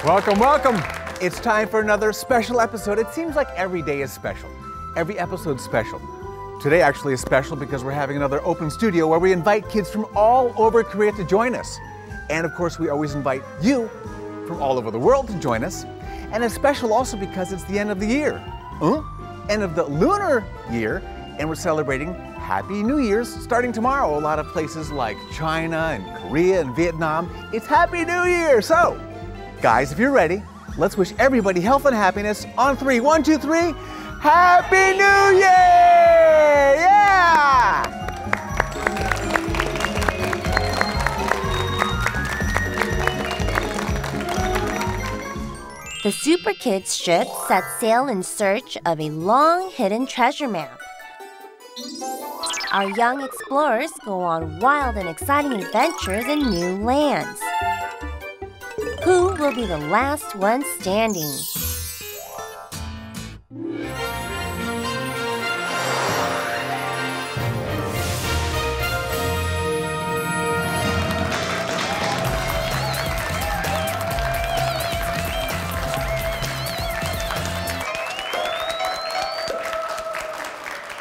Welcome, welcome. It's time for another special episode. It seems like every day is special. Every episode's special. Today actually is special because we're having another open studio where we invite kids from all over Korea to join us. And of course, we always invite you from all over the world to join us. And it's special also because it's the end of the year. End of the lunar year, and we're celebrating Happy New Year's starting tomorrow. A lot of places like China and Korea and Vietnam, it's Happy New Year. So, guys, if you're ready, let's wish everybody health and happiness on 3. 1, 2, 3. Happy New Year! Yeah! The Superkids ship sets sail in search of a long hidden treasure map. Our young explorers go on wild and exciting adventures in new lands. Who will be the last one standing?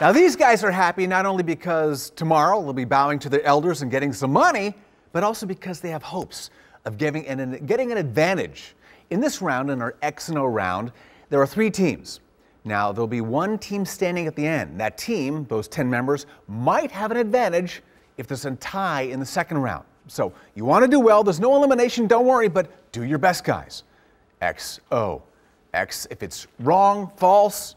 Now these guys are happy not only because tomorrow they'll be bowing to their elders and getting some money, but also because they have hopes of getting an advantage. In this round, in our X and O round, there are 3 teams. Now there'll be one team standing at the end. That team, those 10 members, might have an advantage if there's a tie in the second round. So you want to do well, there's no elimination, don't worry, but do your best, guys. X, O. X if it's wrong, false.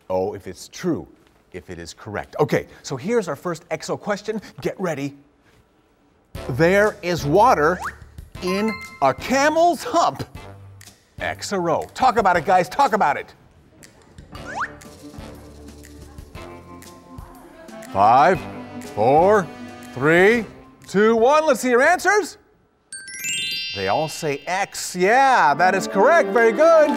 O if it's true, if it is correct. Okay, so here's our first XO question. Get ready. There is water in a camel's hump. X or O? Talk about it, guys. Talk about it. 5, 4, 3, 2, 1. Let's see your answers. They all say X. Yeah, that is correct. Very good.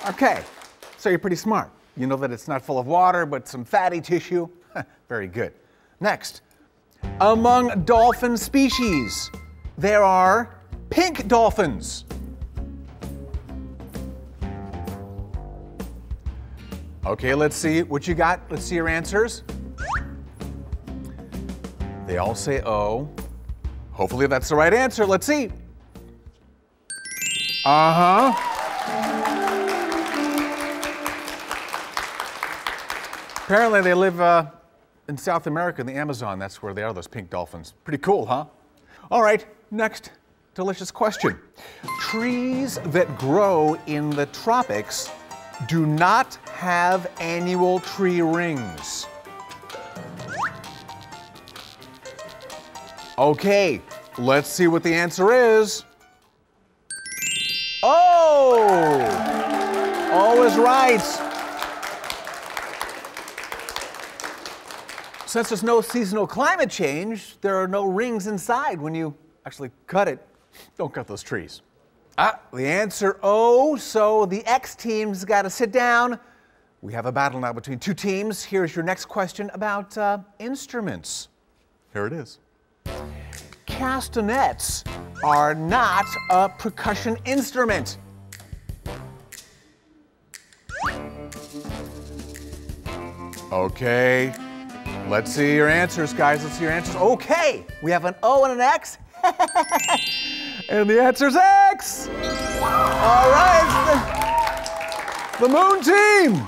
Okay, so you're pretty smart. You know that it's not full of water, but some fatty tissue. Very good. Next, among dolphin species, there are pink dolphins. Okay, let's see what you got. Let's see your answers. They all say O. Hopefully that's the right answer. Let's see. Apparently they live in South America, in the Amazon. That's where they are, those pink dolphins. Pretty cool, huh? All right, next delicious question. Trees that grow in the tropics do not have annual tree rings. Okay, let's see what the answer is. Oh! O is right. Since there's no seasonal climate change, there are no rings inside when you actually cut it. Don't cut those trees. The answer O, so the X team's got to sit down. We have a battle now between 2 teams. Here's your next question about instruments. Here it is. Castanets are not a percussion instrument. Okay. Let's see your answers, guys. Let's see your answers. Okay, we have an O and an X. And the answer's X. All right, the Moon team.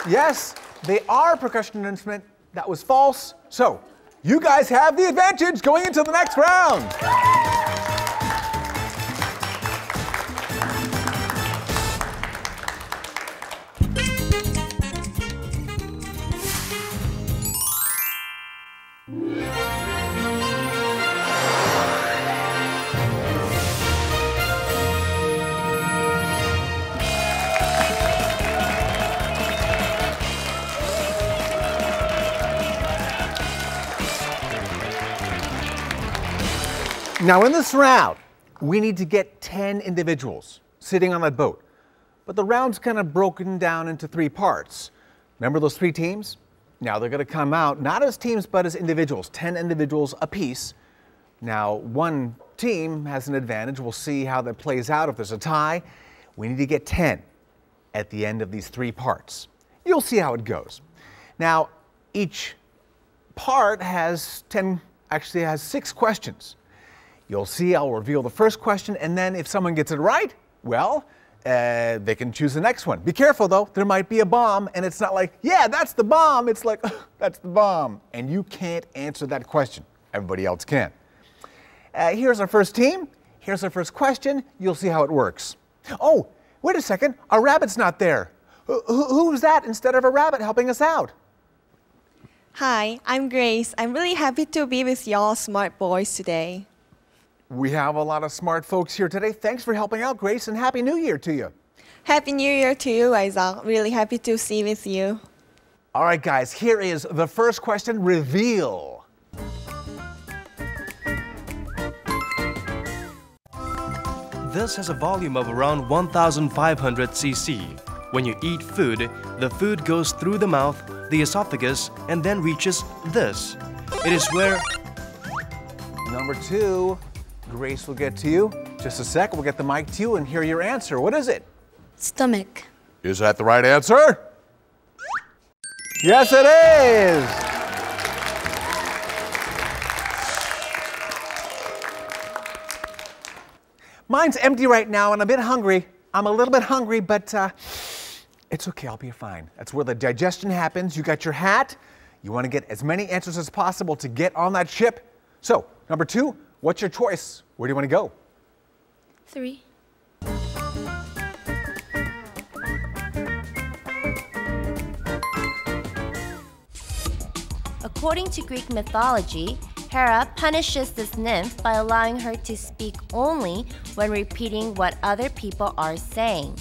Yes, they are a percussion instrument. That was false. So, you guys have the advantage going into the next round. Now in this round, we need to get 10 individuals sitting on that boat. But the round's kind of broken down into 3 parts. Remember those 3 teams? Now they're going to come out not as teams but as individuals, 10 individuals apiece. Now one team has an advantage. We'll see how that plays out. If there's a tie, we need to get 10 at the end of these 3 parts. You'll see how it goes. Now each part has 6 questions. You'll see I'll reveal the first question, and then if someone gets it right, well, they can choose the next one. Be careful though, there might be a bomb, and it's not like, yeah, that's the bomb. It's like, that's the bomb. And you can't answer that question. Everybody else can. Here's our first team. Here's our first question. You'll see how it works. Oh, wait a second. Our rabbit's not there. Who's that instead of a rabbit helping us out? Hi, I'm Grace. I'm really happy to be with y'all smart boys today. We have a lot of smart folks here today. Thanks for helping out, Grace, and Happy New Year to you. Happy New Year to you, Isaac. Really happy to see with you. All right, guys, here is the first question. Reveal. This has a volume of around 1,500 cc. When you eat food, the food goes through the mouth, the esophagus, and then reaches this. It is where... Number 2, Grace will get to you. Just a sec, we'll get the mic to you and hear your answer. What is it? Stomach. Is that the right answer? Yes, it is! Mine's empty right now and I'm a bit hungry. I'm a little bit hungry, but it's okay, I'll be fine. That's where the digestion happens. You got your hat. You want to get as many answers as possible to get on that ship. So, number 2, what's your choice? Where do you want to go? 3. According to Greek mythology, Hera punishes this nymph by allowing her to speak only when repeating what other people are saying.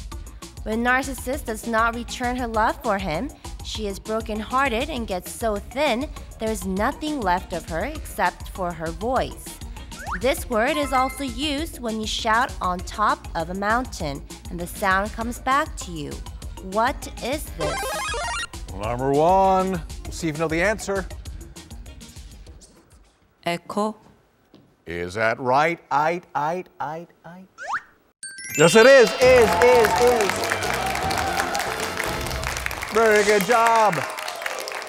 When Narcissus does not return her love for him, she is brokenhearted and gets so thin there's nothing left of her except for her voice. This word is also used when you shout on top of a mountain and the sound comes back to you. What is this? Number 1. We'll see if you know the answer. Echo. Is that right? Yes, it is. Is. Very good job.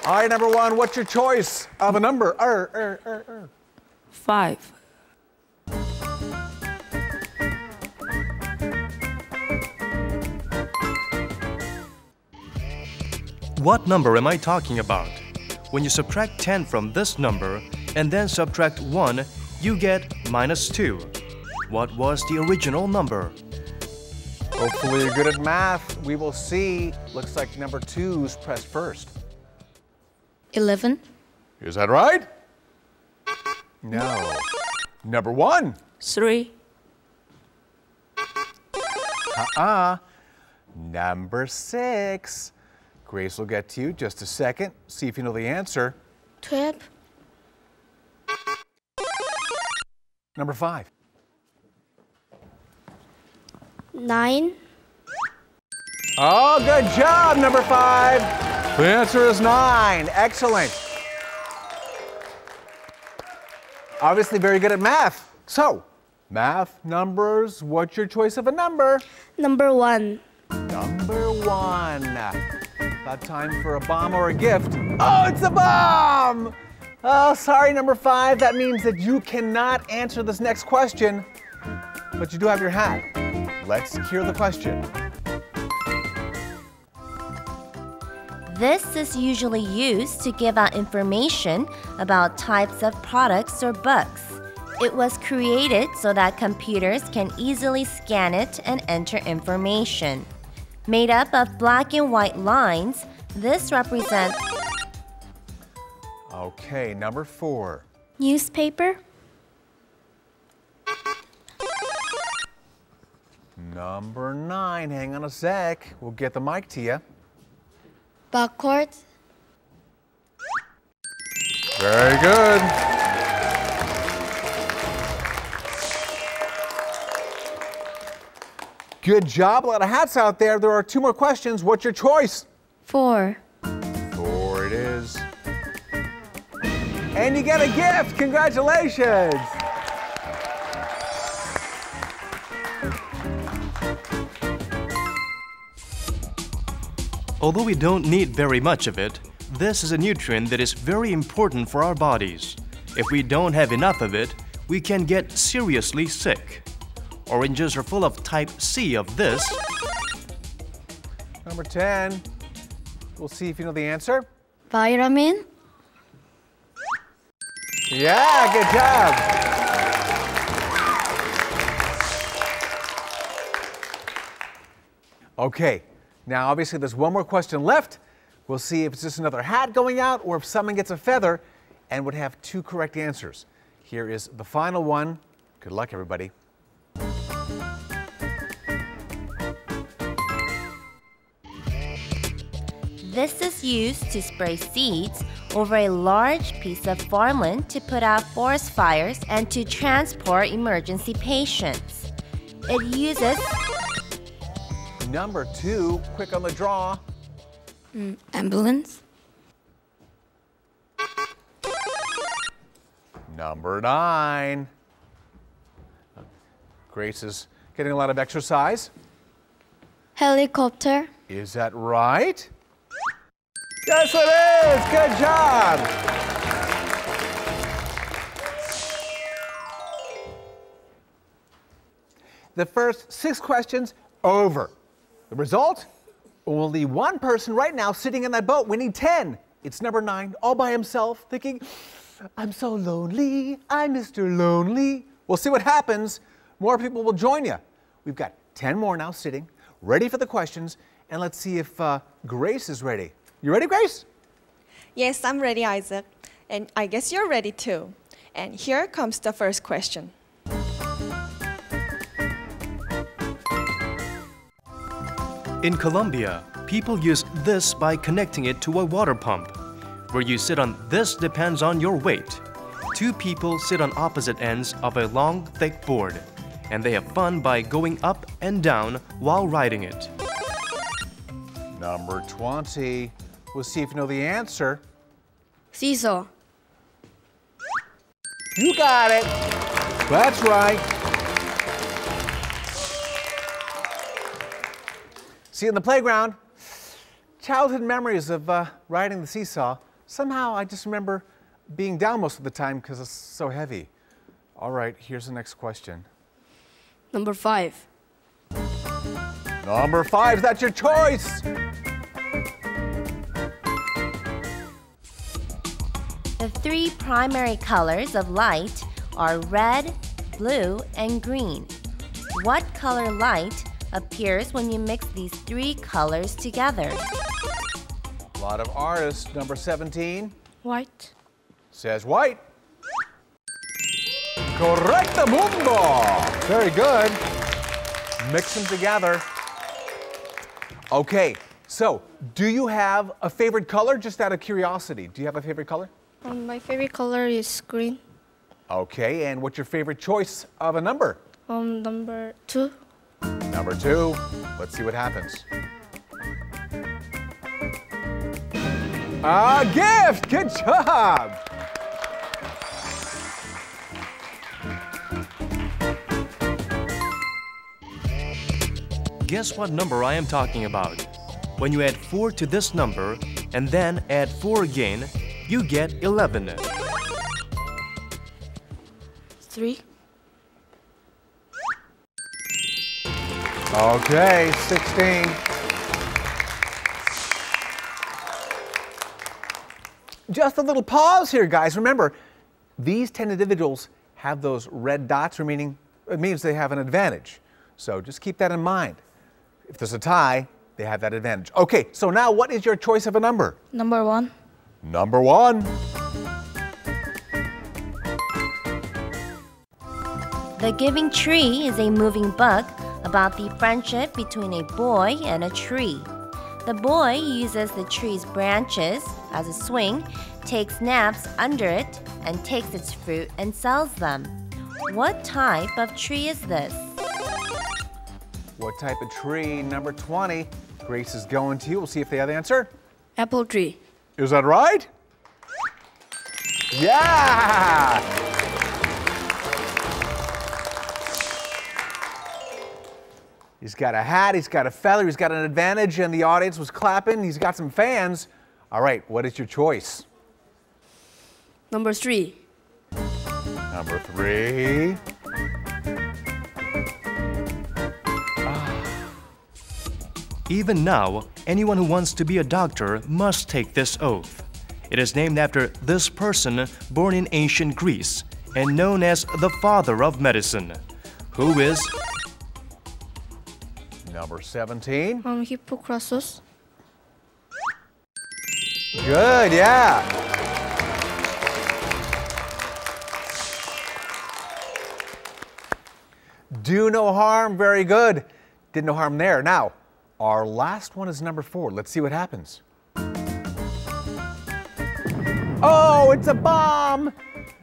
All right, number 1, what's your choice of a number? 5. What number am I talking about? When you subtract 10 from this number and then subtract 1, you get -2. What was the original number? Hopefully you're good at math. We will see. Looks like number 2's pressed first. 11. Is that right? No. Number 1. 3. Number 6. Grace will get to you just a second. See if you know the answer. 12. Number 5. 9. Oh, good job, number 5. The answer is 9. Excellent. Obviously very good at math. So, math, numbers, what's your choice of a number? Number 1. Number 1. About time for a bomb or a gift. Oh, it's a bomb! Oh, sorry, number 5. That means that you cannot answer this next question, but you do have your hat. Let's hear the question. This is usually used to give out information about types of products or books. It was created so that computers can easily scan it and enter information. Made up of black and white lines, this represents... Okay, number 4. Newspaper. Number 9. Hang on a sec. We'll get the mic to you. Backcourt. Very good. Good job. A lot of hats out there. There are 2 more questions. What's your choice? 4. 4 it is. And you get a gift. Congratulations. Although we don't need very much of it, this is a nutrient that is very important for our bodies. If we don't have enough of it, we can get seriously sick. Oranges are full of type C of this. Number 10. We'll see if you know the answer. Vitamin. Yeah, good job. Okay, now obviously there's one more question left. We'll see if it's just another hat going out or if someone gets a feather and would have 2 correct answers. Here is the final one. Good luck, everybody. This is used to spray seeds over a large piece of farmland to put out forest fires and to transport emergency patients. It uses Number 2, quick on the draw. Ambulance. Number 9. Grace is getting a lot of exercise. Helicopter. Is that right? Yes, it is. Good job. The first 6 questions over. The result? Only one person right now sitting in that boat. We need 10. It's number 9, all by himself, thinking, I'm so lonely. I'm Mr. Lonely. We'll see what happens. More people will join you. We've got 10 more now sitting, ready for the questions, and let's see if Grace is ready. You ready, Grace? Yes, I'm ready, Isaac. And I guess you're ready too. And here comes the first question. In Colombia, people use this by connecting it to a water pump. Where you sit on this depends on your weight. 2 people sit on opposite ends of a long, thick board, and they have fun by going up and down while riding it. Number 20. We'll see if you know the answer. Seesaw. You got it. That's right. See, in the playground, childhood memories of riding the seesaw. Somehow I just remember being down most of the time because it's so heavy. All right, here's the next question. Number 5. Number 5, that's your choice. the 3 primary colors of light are red, blue, and green. What color light appears when you mix these 3 colors together? A lot of artists. Number 17 White. says white. Correcto mundo. Very good. Mix them together. Okay, so do you have a favorite color? Just out of curiosity, do you have a favorite color? My favorite color is green. Okay, and what's your favorite choice of a number? Number 2. Number 2. Let's see what happens. A gift! Good job! Guess what number I am talking about? When you add 4 to this number and then add 4 again, you get 11. 3. Okay, 16. Just a little pause here, guys. Remember, these 10 individuals have those red dots, meaning it means they have an advantage. So just keep that in mind. If there's a tie, they have that advantage. Okay, so now what is your choice of a number? Number 1. Number 1. The Giving Tree is a moving book about the friendship between a boy and a tree. The boy uses the tree's branches as a swing, takes naps under it, and takes its fruit and sells them. What type of tree is this? What type of tree? Number 20. Grace is going to you. We'll see if they have the answer. Apple tree. Is that right? Yeah! He's got a hat, he's got a feather, he's got an advantage, and the audience was clapping. He's got some fans. All right, what is your choice? Number 3. Number 3. Even now, anyone who wants to be a doctor must take this oath. It is named after this person born in ancient Greece and known as the father of medicine. Who is Number 17. Hippocrates. Good, yeah. Do no harm, very good. Did no harm there. Now, our last one is number 4. Let's see what happens. Oh, it's a bomb!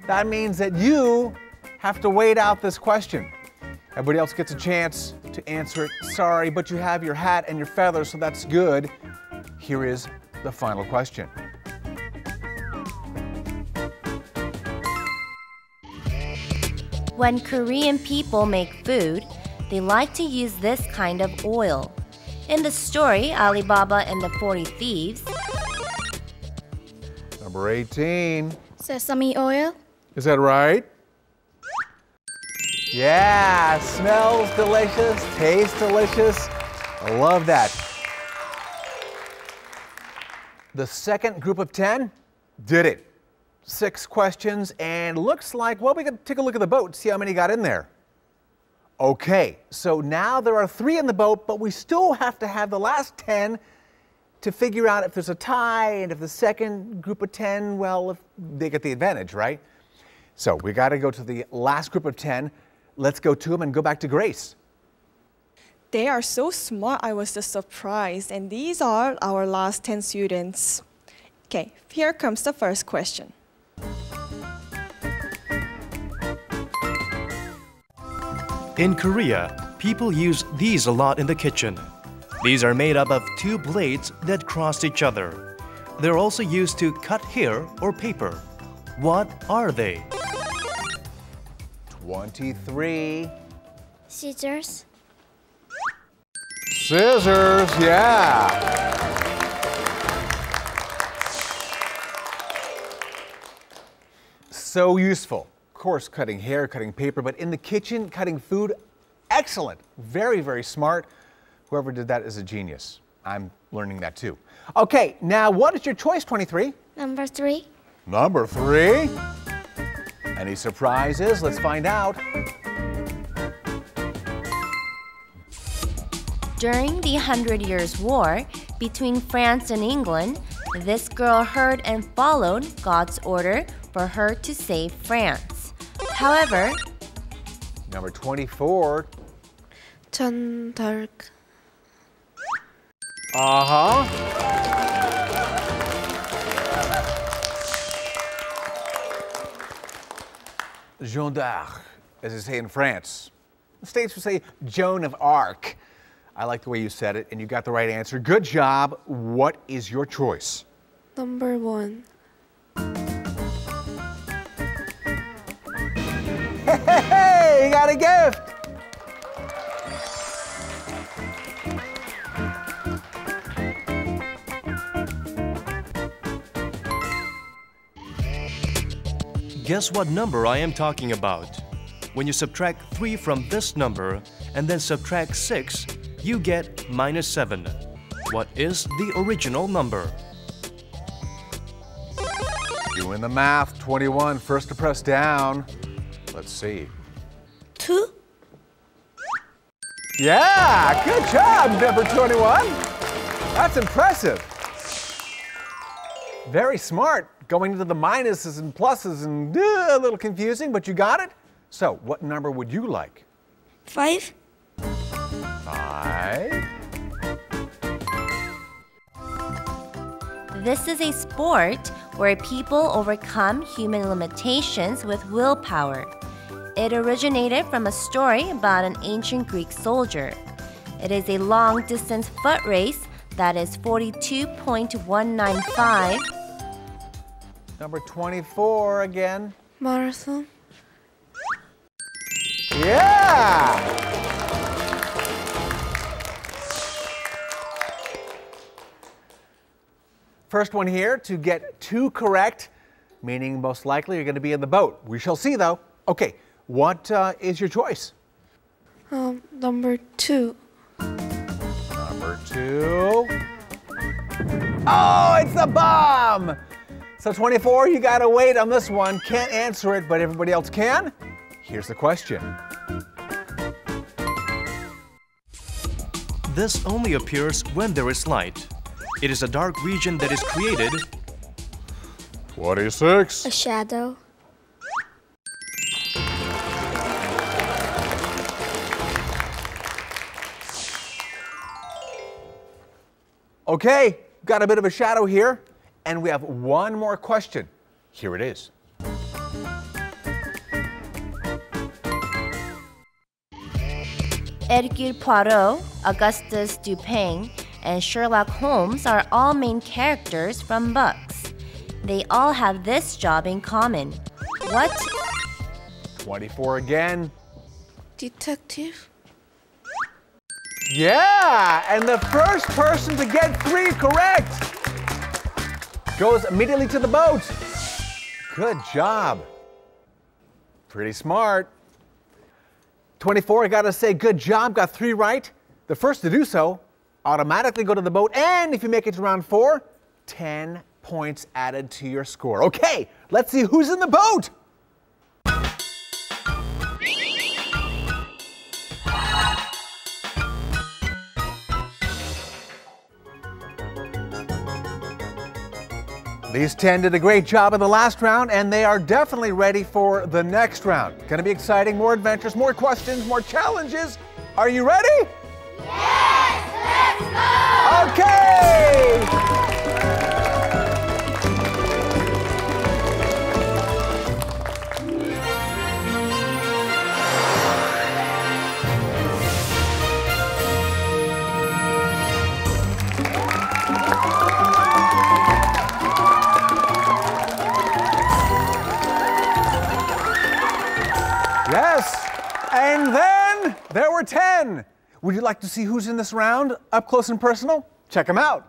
That means that you have to wait out this question. Everybody else gets a chance to answer it. Sorry, but you have your hat and your feather, so that's good. Here is the final question. When Korean people make food, they like to use this kind of oil. In the story, Alibaba and the 40 Thieves, Number 18. Sesame oil. Is that right? Yeah, smells delicious, tastes delicious. I love that. The second group of 10 did it. 6 questions, and looks like, well, we can take a look at the boat, see how many got in there. Okay, so now there are 3 in the boat, but we still have to have the last 10 to figure out if there's a tie, and if the second group of 10, well, if they get the advantage, right? So we got to go to the last group of 10. Let's go to them and go back to Grace. They are so smart, I was just surprised. And these are our last 10 students. Okay, here comes the first question. In Korea, people use these a lot in the kitchen. These are made up of 2 blades that cross each other. They're also used to cut hair or paper. What are they? 23. Scissors. Scissors, yeah. So useful. Of course, cutting hair, cutting paper, but in the kitchen, cutting food, excellent. Very, very smart. Whoever did that is a genius. I'm learning that too. Okay, now what is your choice, 23? Number 3. Number 3. Any surprises? Let's find out. during the 100 Years' War between France and England, this girl heard and followed God's order for her to save France. However, Number 24. John d'Arc. Jeanne d'Arc, as they say in France. The States would say Joan of Arc. I like the way you said it, and you got the right answer. Good job. What is your choice? Number 1. Hey, you got a gift! Guess what number I am talking about? When you subtract 3 from this number and then subtract 6, you get -7. What is the original number? Doing the math, 21, first to press down. Let's see. 2. Yeah, good job, number 21. That's impressive. Very smart. Going into the minuses and pluses and a little confusing, but you got it. So, what number would you like? 5. 5. this is a sport where people overcome human limitations with willpower. It originated from a story about an ancient Greek soldier. It is a long-distance foot race that is 42.195. Number 24 again. marathon, Yeah! First one here to get 2 correct, meaning most likely you're going to be in the boat. We shall see though. Okay, what is your choice? number 2, Number 2. Oh, it's the bomb! So 24, you gotta wait on this one. Can't answer it, but everybody else can. Here's the question. This only appears when there is light. It is a dark region that is created. 26. a shadow, Okay, got a bit of a shadow here, and we have one more question. Here it is. Hercule Poirot, Augustus Dupin, and Sherlock Holmes are all main characters from books. They all have this job in common. What? 24 again. detective, Yeah, and the first person to get 3 correct goes immediately to the boat. Good job. Pretty smart. 24, I gotta say, good job, got 3 right. The first to do so automatically go to the boat, and if you make it to round 4, 10 points added to your score. Okay, let's see who's in the boat. These 10 did a great job in the last round, and they are definitely ready for the next round. Gonna be exciting, more adventures, more questions, more challenges. Are you ready? Yes, let's go! Okay! Yes, and then there were 10. Would you like to see who's in this round up close and personal? Check them out.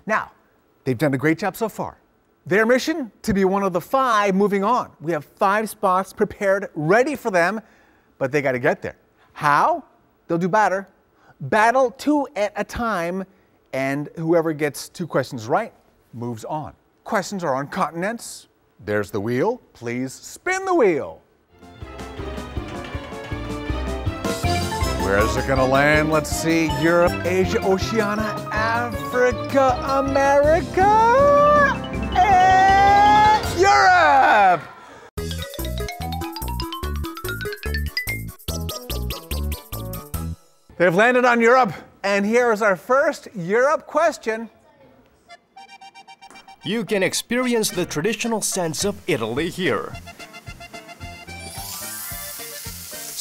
Now, they've done a great job so far. Their mission, to be one of the 5 moving on. We have 5 spots prepared, ready for them, but they got to get there. How? They'll do battle 2 at a time, and whoever gets 2 questions right moves on. Questions are on continents. There's the wheel. Please spin the wheel. Where is it going to land? Let's see. Europe, Asia, Oceania, Africa, America, and Europe! They've landed on Europe, and here is our first Europe question. You can experience the traditional sense of Italy here.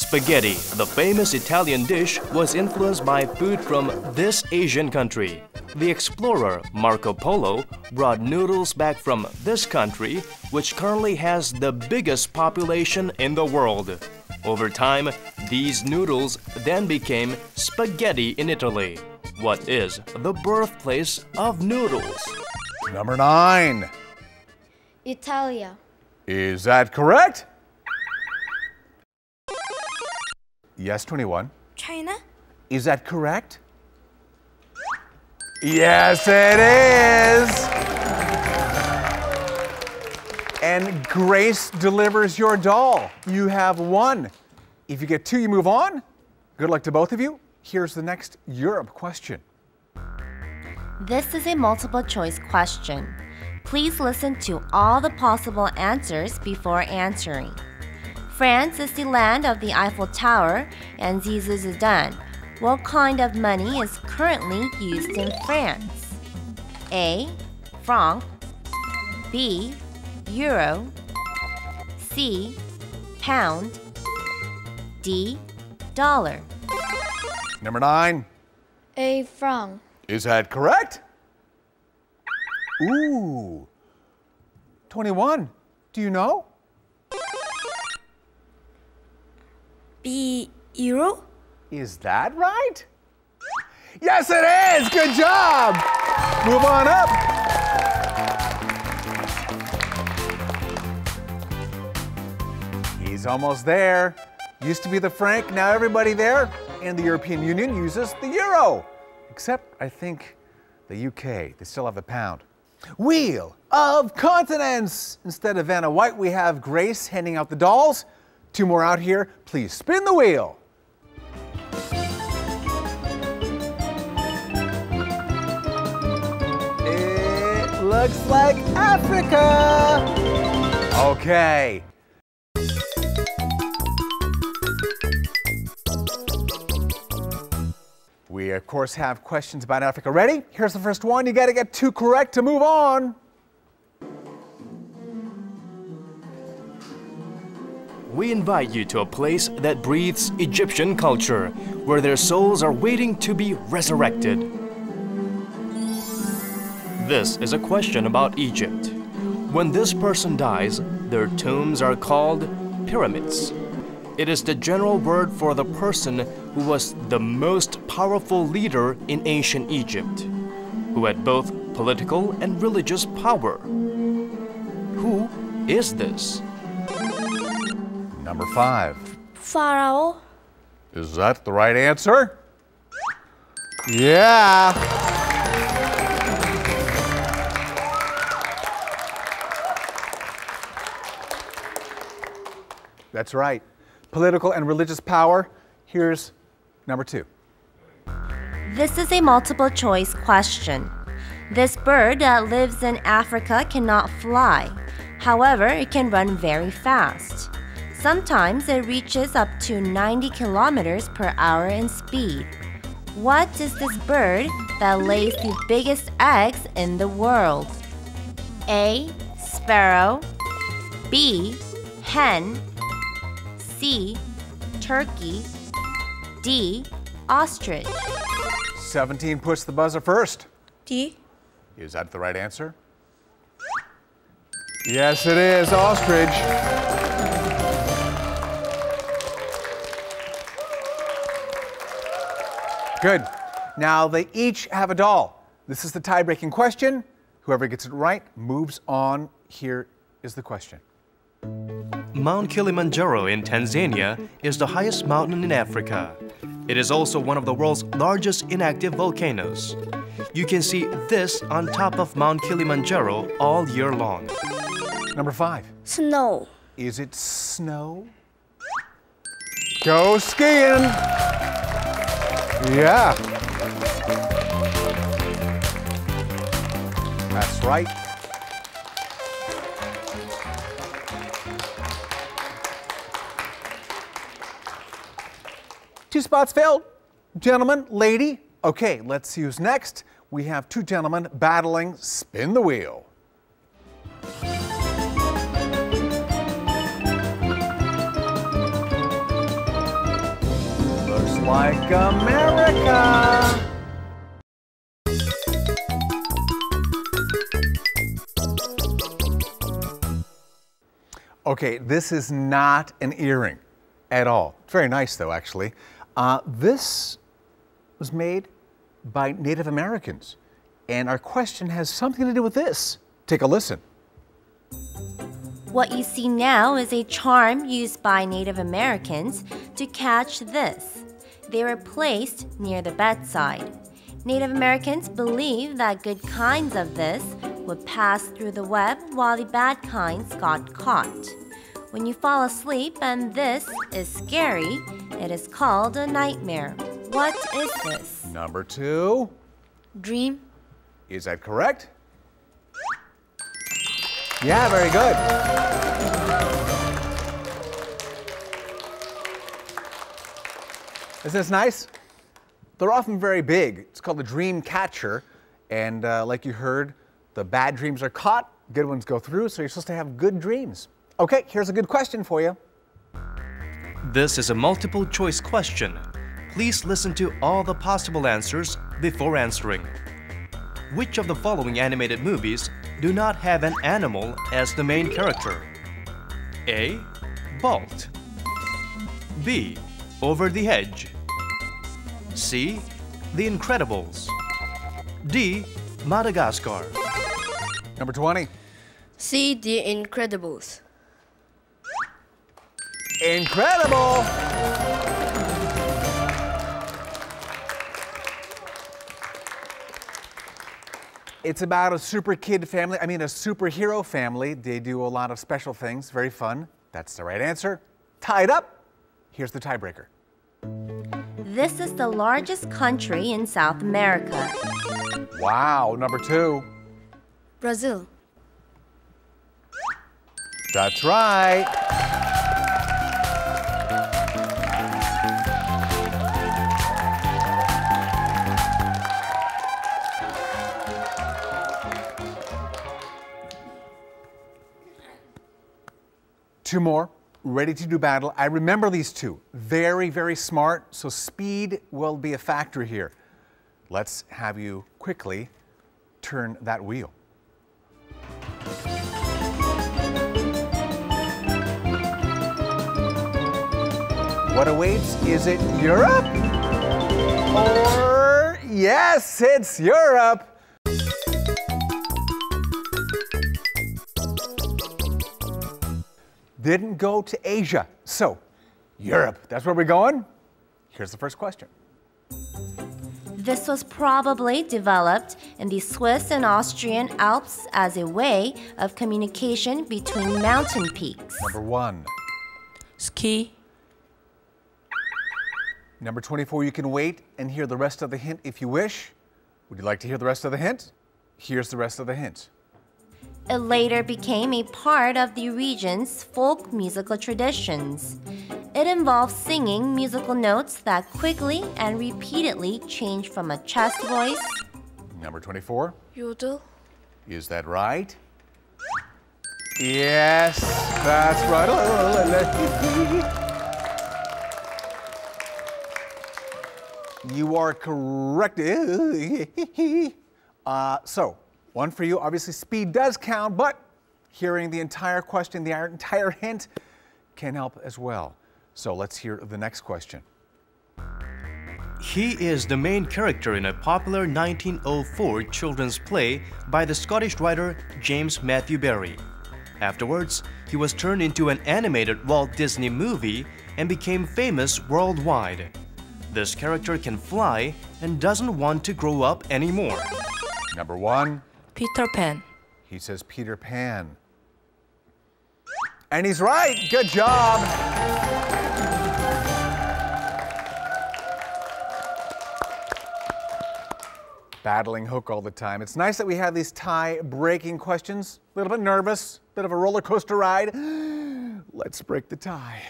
Spaghetti, the famous Italian dish, was influenced by food from this Asian country. The explorer Marco Polo brought noodles back from this country, which currently has the biggest population in the world. Over time, these noodles then became spaghetti in Italy. What is the birthplace of noodles? Number 9. Italia. Is that correct? Yes, 21. China, Is that correct? Yes, it is! And Grace delivers your doll. You have 1. If you get 2, you move on. Good luck to both of you. Here's the next Europe question. This is a multiple choice question. Please listen to all the possible answers before answering. France is the land of the Eiffel Tower and Zizou. What kind of money is currently used in France? A. Franc. B. Euro. C. Pound. D. Dollar. Number 9. A franc. Is that correct? Ooh. 21. Do you know? B euro. Is that right? Yes, it is! Good job! Move on up. He's almost there. Used to be the franc, now everybody there in the European Union uses the euro. Except, I think, the UK. They still have the pound. Wheel of Continents! Instead of Vanna White, we have Grace handing out the dolls. 2 more out here. Please spin the wheel. It looks like Africa. Okay. We, of course, have questions about Africa. Ready? Here's the first one. You got to get 2 correct to move on. We invite you to a place that breathes Egyptian culture, where their souls are waiting to be resurrected. This is a question about Egypt. When this person dies, their tombs are called pyramids. It is the general word for the person who was the most powerful leader in ancient Egypt, who had both political and religious power. Who is this? Number 5. Pharaoh. Is that the right answer? Yeah. That's right. Political and religious power. Here's number 2. This is a multiple choice question. This bird that lives in Africa cannot fly. However, it can run very fast. Sometimes it reaches up to 90 kilometers per hour in speed. What is this bird that lays the biggest eggs in the world? A. Sparrow. B. Hen. C. Turkey. D. Ostrich. 17 puts the buzzer first. D. Is that the right answer? Yes, it is. Ostrich. Good. Now they each have a doll. This is the tie-breaking question. Whoever gets it right moves on. Here is the question. Mount Kilimanjaro in Tanzania is the highest mountain in Africa. It is also one of the world's largest inactive volcanoes. You can see this on top of Mount Kilimanjaro all year long. Number 5. Snow. Is it snow? Go skiing! Yeah. That's right. Two spots filled. Gentleman, lady. Okay, let's see who's next. We have 2 gentlemen battling. Spin the wheel. Looks like America. Okay, this is not an earring at all. It's very nice though, actually. This was made by Native Americans. And our question has something to do with this. Take a listen. What you see now is a charm used by Native Americans to catch this. They were placed near the bedside. Native Americans believed that good kinds of this would pass through the web while the bad kinds got caught. When you fall asleep and this is scary, it is called a nightmare. What is this? Number 2. Dream. Is that correct? Yeah, very good. Isn't this nice? They're often very big. It's called the dream catcher. And like you heard, the bad dreams are caught, good ones go through, so you're supposed to have good dreams. Okay, here's a good question for you. This is a multiple choice question. Please listen to all the possible answers before answering. Which of the following animated movies do not have an animal as the main character? A. Bolt. B. Over the Hedge. C. The Incredibles. D. Madagascar. Number 20. C. The Incredibles. Incredible! It's about a super kid family, a superhero family. They do a lot of special things, very fun. That's the right answer. Tied up. Here's the tiebreaker. This is the largest country in South America. Wow, number 2. Brazil. That's right. Two more, ready to do battle. I remember these two. Very, very smart, so speed will be a factor here. Let's have you quickly turn that wheel. What awaits? Is it Europe? Or, yes, it's Europe. Didn't go to Asia. So, Europe, that's where we're going. Here's the first question. This was probably developed in the Swiss and Austrian Alps as a way of communication between mountain peaks. Number 1. Ski. Number 24, you can wait and hear the rest of the hint if you wish. Would you like to hear the rest of the hint? Here's the rest of the hint. It later became a part of the region's folk musical traditions. It involves singing musical notes that quickly and repeatedly change from a chest voice. Number 24. Yodel. Is that right? Yes, that's right. You are correct. So, one for you. Obviously, speed does count, but hearing the entire question, the entire hint, can help as well. So let's hear the next question. He is the main character in a popular 1904 children's play by the Scottish writer James Matthew Barrie. Afterwards, he was turned into an animated Walt Disney movie and became famous worldwide. This character can fly and doesn't want to grow up anymore. Number 1. Peter Pan. He says Peter Pan. And he's right. Good job. Battling Hook all the time. It's nice that we have these tie-breaking questions. A little bit nervous, bit of a roller coaster ride. Let's break the tie.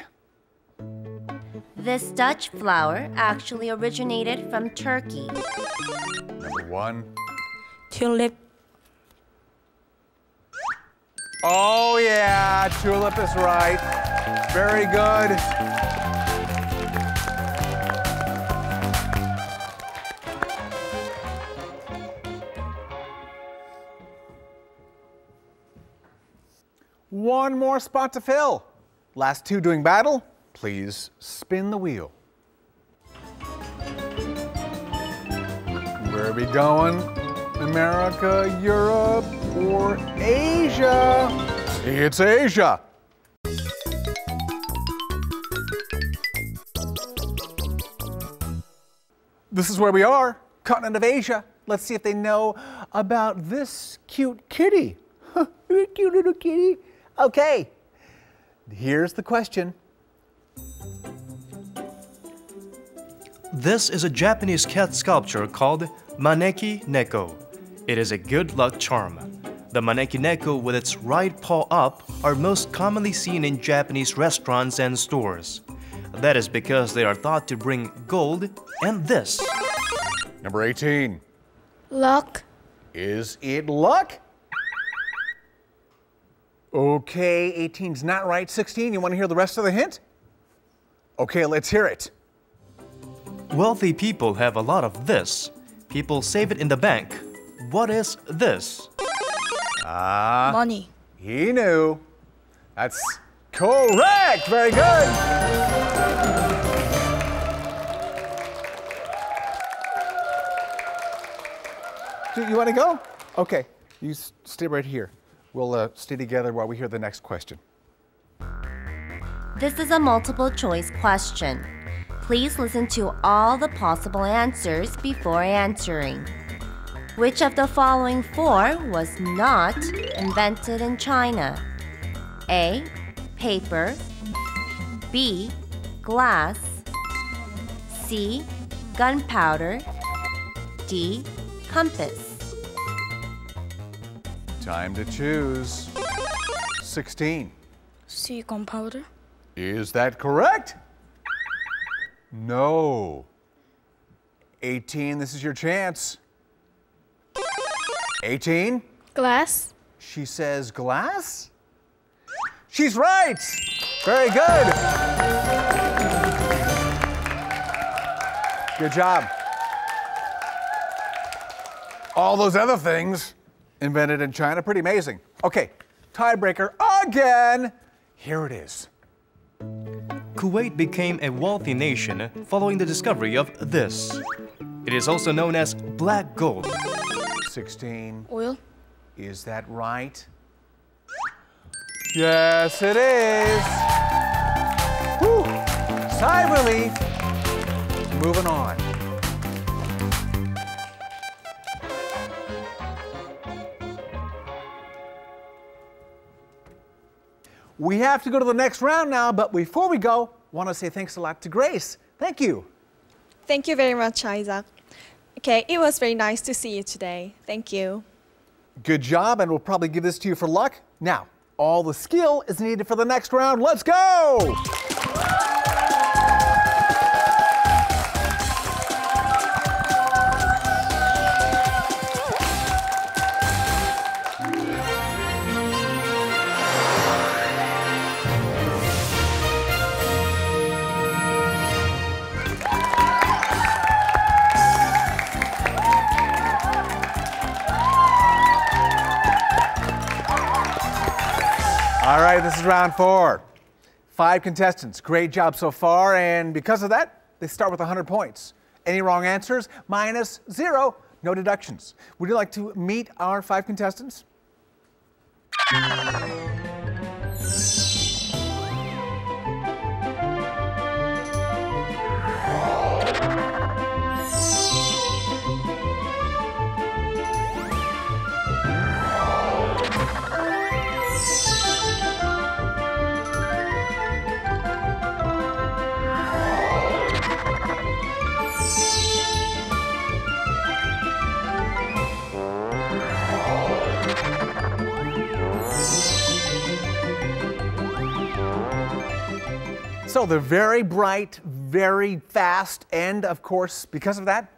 This Dutch flower actually originated from Turkey. Number 1. Tulip. Oh yeah, tulip is right. Very good. One more spot to fill. Last 2 doing battle. Please spin the wheel. Where are we going? America, Europe, or Asia? It's Asia. This is where we are, continent of Asia. Let's see if they know about this cute kitty. Cute little kitty. Okay, here's the question. This is a Japanese cat sculpture called Maneki Neko. It is a good luck charm. The maneki-neko with its right paw up are most commonly seen in Japanese restaurants and stores. That is because they are thought to bring gold and this. Number 18. luck, Is it luck? Okay, 18's not right. 16, you want to hear the rest of the hint? Okay, let's hear it. Wealthy people have a lot of this. People save it in the bank. What is this? money, He knew. That's correct. Very good. Do you want to go? Okay, you stay right here. We'll stay together while we hear the next question. This is a multiple choice question. Please listen to all the possible answers before answering. Which of the following four was not invented in China? A. Paper. B. Glass. C. Gunpowder. D. Compass. Time to choose. 16. C. gunpowder, Is that correct? No. 18, this is your chance. 18? glass, She says glass? She's right! Very good. Good job. All those other things invented in China, pretty amazing. Okay, tiebreaker again. Here it is. Kuwait became a wealthy nation following the discovery of this. It is also known as black gold. 16. oil, Is that right? Yes, it is. Whew. Sigh of relief. Moving on. We have to go to the next round now, but before we go, I want to say thanks a lot to Grace. Thank you. Thank you very much, Isaac. Okay, it was very nice to see you today. Thank you. Good job, and we'll probably give this to you for luck. Now, all the skill is needed for the next round. Let's go! All right, this is round 4. 5 contestants. Great job so far, and because of that, they start with 100 points. Any wrong answers, -0, no deductions. Would you like to meet our 5 contestants? So they're very bright, very fast, and of course, because of that,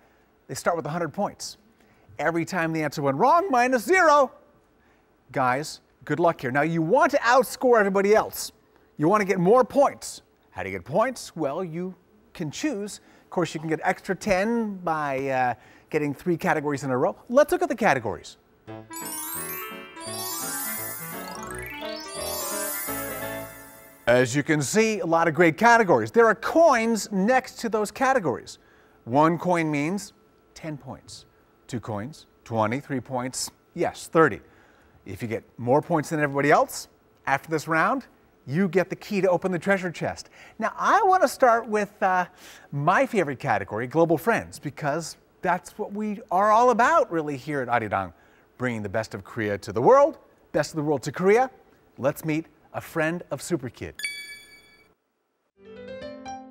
they start with 100 points. Every time the answer went wrong, -0. Guys, good luck here. Now you want to outscore everybody else. You want to get more points. How do you get points? Well, you can choose. Of course, you can get extra 10 by getting 3 categories in a row. Let's look at the categories. As you can see, a lot of great categories. There are coins next to those categories. 1 coin means 10 points. 2 coins, 20, 3 points, yes, 30. If you get more points than everybody else, after this round, you get the key to open the treasure chest. Now, I want to start with my favorite category, Global Friends, because that's what we are all about, really, here at Arirang, bringing the best of Korea to the world, best of the world to Korea. Let's meet a friend of Superkid.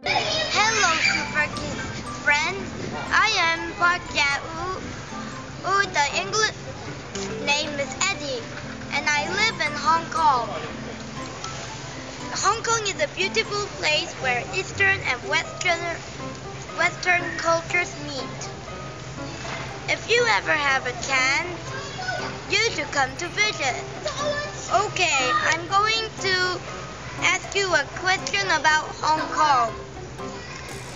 Hello, Superkids friends. I am Park Yau. Oh, the English name is Eddie, and I live in Hong Kong. Hong Kong is a beautiful place where Eastern and Western cultures meet. If you ever have a chance, you should come to visit. Okay, I'm going to ask you a question about Hong Kong.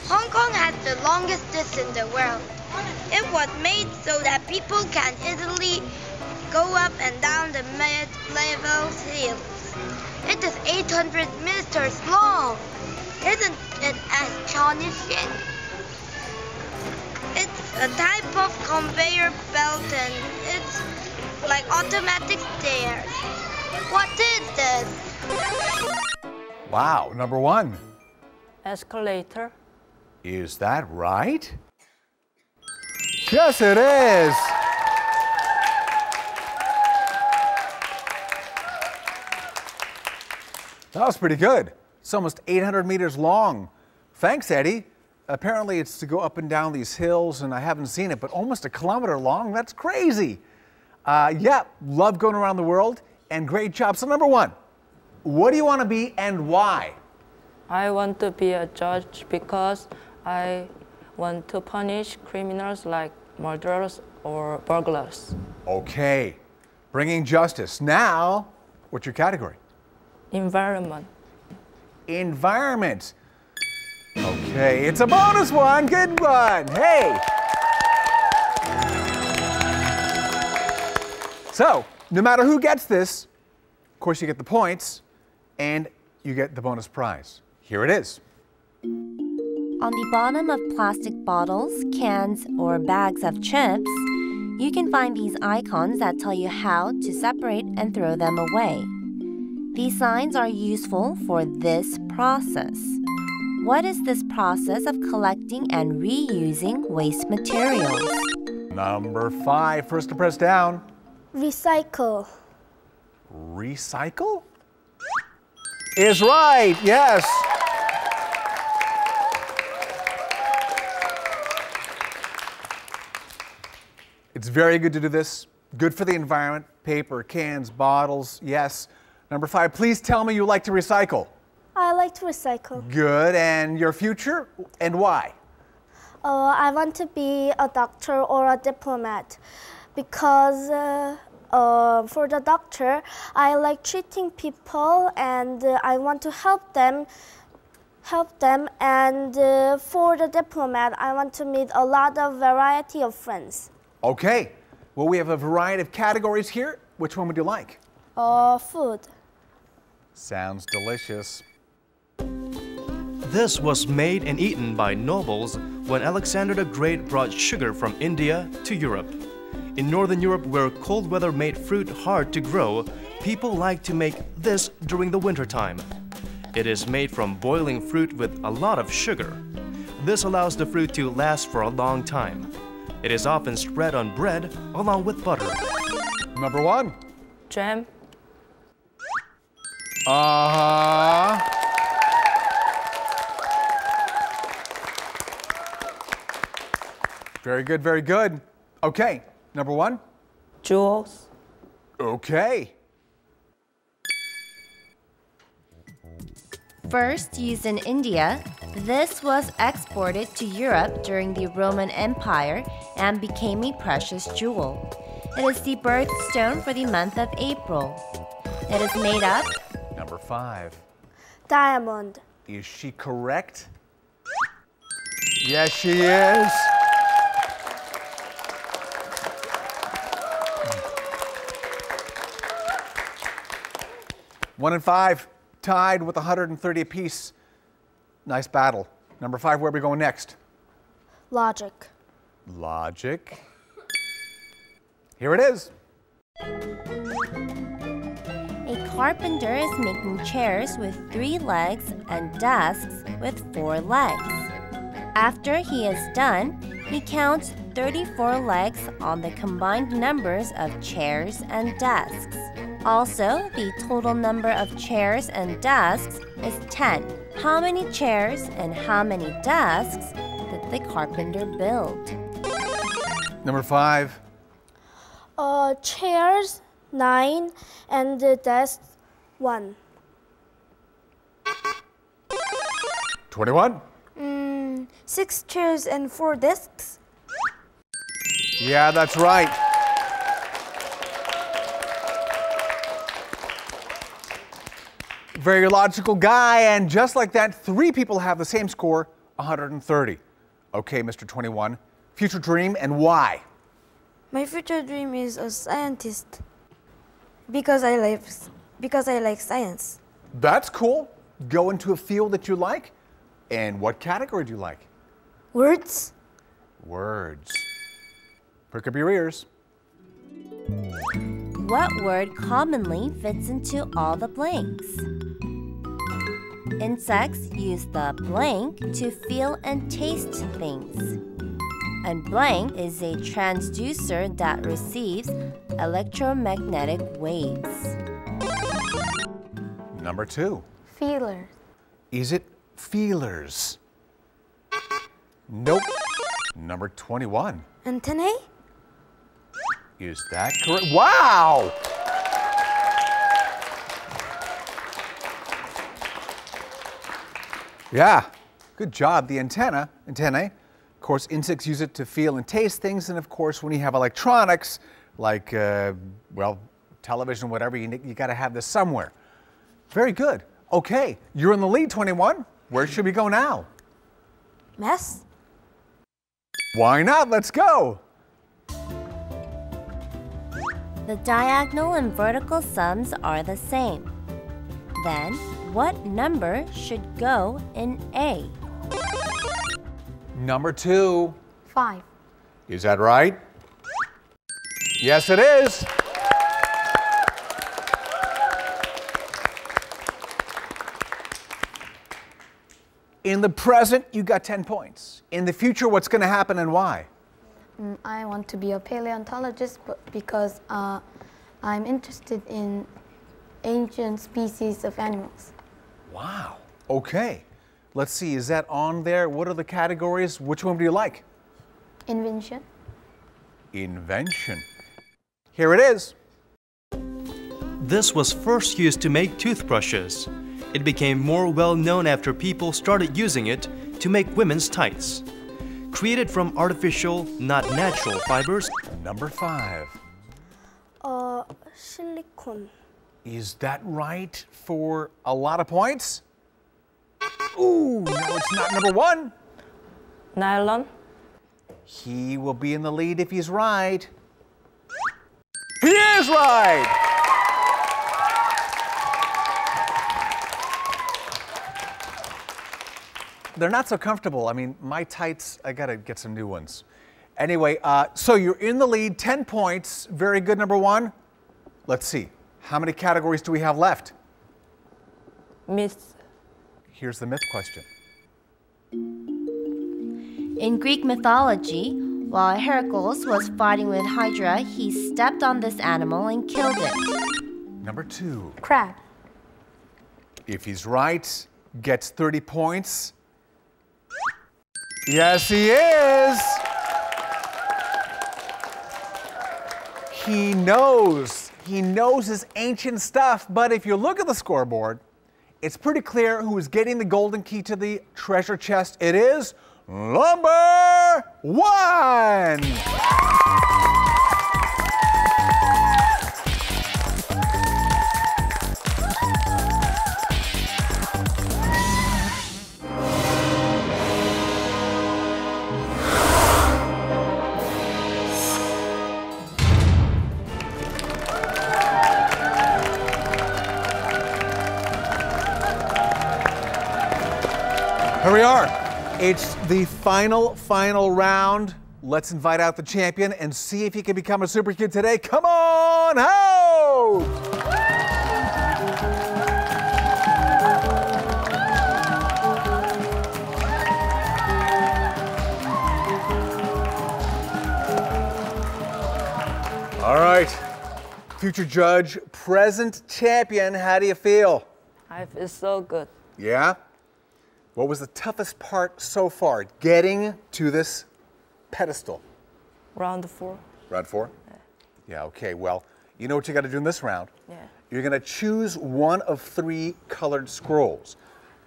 Hong Kong has the longest distance in the world. It was made so that people can easily go up and down the mid-level hills. It is 800 meters long. Isn't it astonishing? It's a type of conveyor belt and it's like automatic stairs. What is this? Wow, number one. Escalator. Is that right? Yes, it is. That was pretty good. It's almost 800 meters long. Thanks, Eddie. Apparently it's to go up and down these hills, and I haven't seen it, but almost 1 kilometer long. That's crazy. Yeah, love going around the world, and great job. So number one, what do you want to be and why? I want to be a judge because I want to punish criminals like murderers or burglars. Okay, bringing justice. Now, what's your category? Environment. Environment. Okay, it's a bonus one. Good one. Hey. So, no matter who gets this, of course you get the points and you get the bonus prize. Here it is. On the bottom of plastic bottles, cans, or bags of chips, you can find these icons that tell you how to separate and throw them away. These signs are useful for this process. What is this process of collecting and reusing waste materials? Number 5, first to press down. Recycle. Recycle? Is right, yes. It's very good to do this. Good for the environment. Paper, cans, bottles, yes. Number 5, please tell me you like to recycle. I like to recycle. Good, and your future, and why? I want to be a doctor or a diplomat because for the doctor, I like treating people and I want to help them. And for the diplomat, I want to meet a lot of variety of friends. Okay, well, we have a variety of categories here. Which one would you like? Food. Sounds delicious. This was made and eaten by nobles when Alexander the Great brought sugar from India to Europe. In Northern Europe, where cold weather made fruit hard to grow, people like to make this during the wintertime. It is made from boiling fruit with a lot of sugar. This allows the fruit to last for a long time. It is often spread on bread along with butter. Number 1. Jam. Very good, very good. Okay, number 1. Jewels. Okay. First used in India, this was exported to Europe during the Roman Empire and became a precious jewel. It is the birthstone for the month of April. It is made up. Number 5. Diamond. Is she correct? Yes, she is. One and 5, tied with 130 apiece. Nice battle. Number 5, where are we going next? Logic. Logic. Here it is. A carpenter is making chairs with 3 legs and desks with 4 legs. After he is done, he counts 34 legs on the combined numbers of chairs and desks. Also, the total number of chairs and desks is 10. How many chairs and how many desks did the carpenter build? Number 5, Chairs 9 and the desk 1. 21. 6 chairs and 4 desks. Yeah, that's right. Very logical guy, and just like that, 3 people have the same score, 130. Okay, Mr. 21, future dream and why? My future dream is a scientist because I like science. That's cool. Go into a field that you like. And what category do you like? Words? Words. Prick up your ears. What word commonly fits into all the blanks? Insects use the blank to feel and taste things. And blank is a transducer that receives electromagnetic waves. Number 2. Feelers. Is it feelers? Nope. Number 21. Antennae? Is that correct? Wow! Yeah, good job. The antennae. Of course, insects use it to feel and taste things, and of course, when you have electronics, like, well, television, whatever, you got to have this somewhere. Very good. Okay, you're in the lead, 21. Where should we go now? Mess? Why not? Let's go! The diagonal and vertical sums are the same. Then, what number should go in A? Number 2. 5. Is that right? Yes, it is. In the present, you got 10 points. In the future, what's going to happen and why? I want to be a paleontologist because I'm interested in ancient species of animals. Wow. Okay. Let's see. Is that on there? What are the categories? Which one do you like? Invention. Invention. Here it is. This was first used to make toothbrushes. It became more well-known after people started using it to make women's tights. Created from artificial, not natural fibers. Number 5. Silicone. Is that right for a lot of points? Ooh, no, it's not. Number 1. Nylon. He will be in the lead if he's right. He is right! They're not so comfortable. I mean, my tights, I gotta get some new ones. Anyway, so you're in the lead, 10 points. Very good, number 1. Let's see. How many categories do we have left? Myth. Here's the myth question. In Greek mythology, while Heracles was fighting with Hydra, he stepped on this animal and killed it. Number 2. Crab. If he's right, gets 30 points. Yes, he is. He knows his ancient stuff, but if you look at the scoreboard, it's pretty clear who is getting the golden key to the treasure chest. It is number 1. Here we are. It's the final round. Let's invite out the champion and see if he can become a super kid today. Come on out! All right. Future judge, present champion, how do you feel? I feel so good. Yeah? What was the toughest part so far, getting to this pedestal? Round 4. Round 4? Yeah, okay, well, you know what you got to do in this round? Yeah. You're going to choose one of 3 colored scrolls.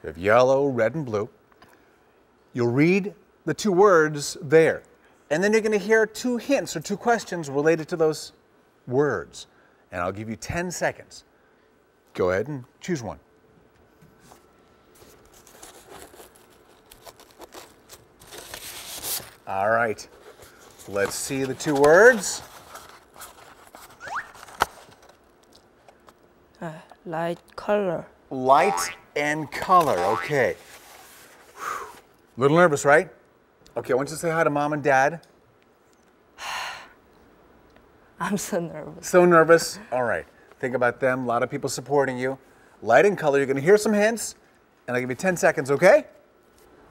You have yellow, red, and blue. You'll read the 2 words there. And then you're going to hear 2 hints or 2 questions related to those words. And I'll give you 10 seconds. Go ahead and choose one. All right. Let's see the 2 words. Light color. Light and color, okay. A little nervous, right? Okay, I want you to say hi to Mom and Dad. I'm so nervous. So nervous? All right. Think about them. A lot of people supporting you. Light and color. You're going to hear some hints, and I'll give you 10 seconds, okay?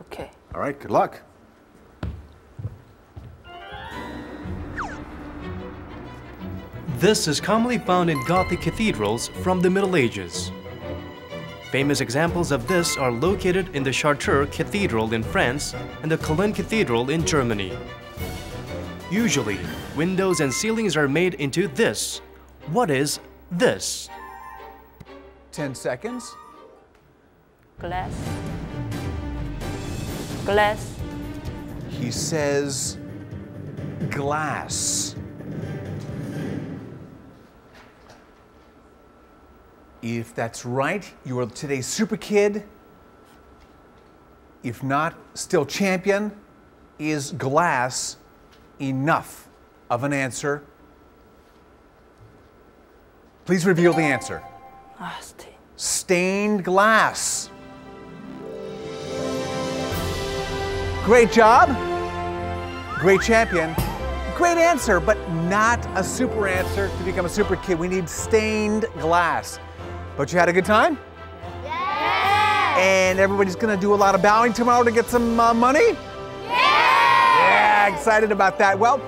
Okay. All right, good luck. This is commonly found in Gothic cathedrals from the Middle Ages. Famous examples of this are located in the Chartres Cathedral in France and the Cologne Cathedral in Germany. Usually, windows and ceilings are made into this. What is this? 10 seconds. Glass. Glass. He says glass. If that's right, you are today's super kid. If not, still champion. Is glass enough of an answer? Please reveal the answer. Stained glass. Great job. Great champion. Great answer, but not a super answer to become a super kid. We need stained glass. But you had a good time? Yeah! And everybody's gonna do a lot of bowing tomorrow to get some money? Yeah, excited about that. Well,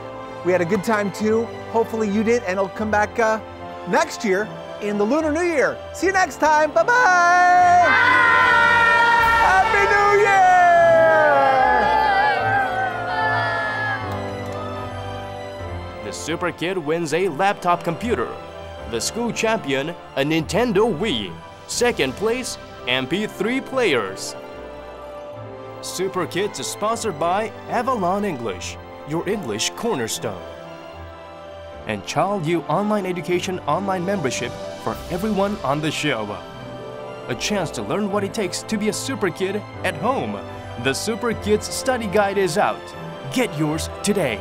we had a good time too. Hopefully you did, and it'll come back next year in the Lunar New Year. See you next time. Bye-bye. Happy New Year! The super kid wins a laptop computer. The school champion, a Nintendo Wii. Second place, MP3 players. Super Kids is sponsored by Avalon English, your English cornerstone. And Child U Online Education online membership for everyone on the show. A chance to learn what it takes to be a super kid at home. The Super Kids study guide is out. Get yours today.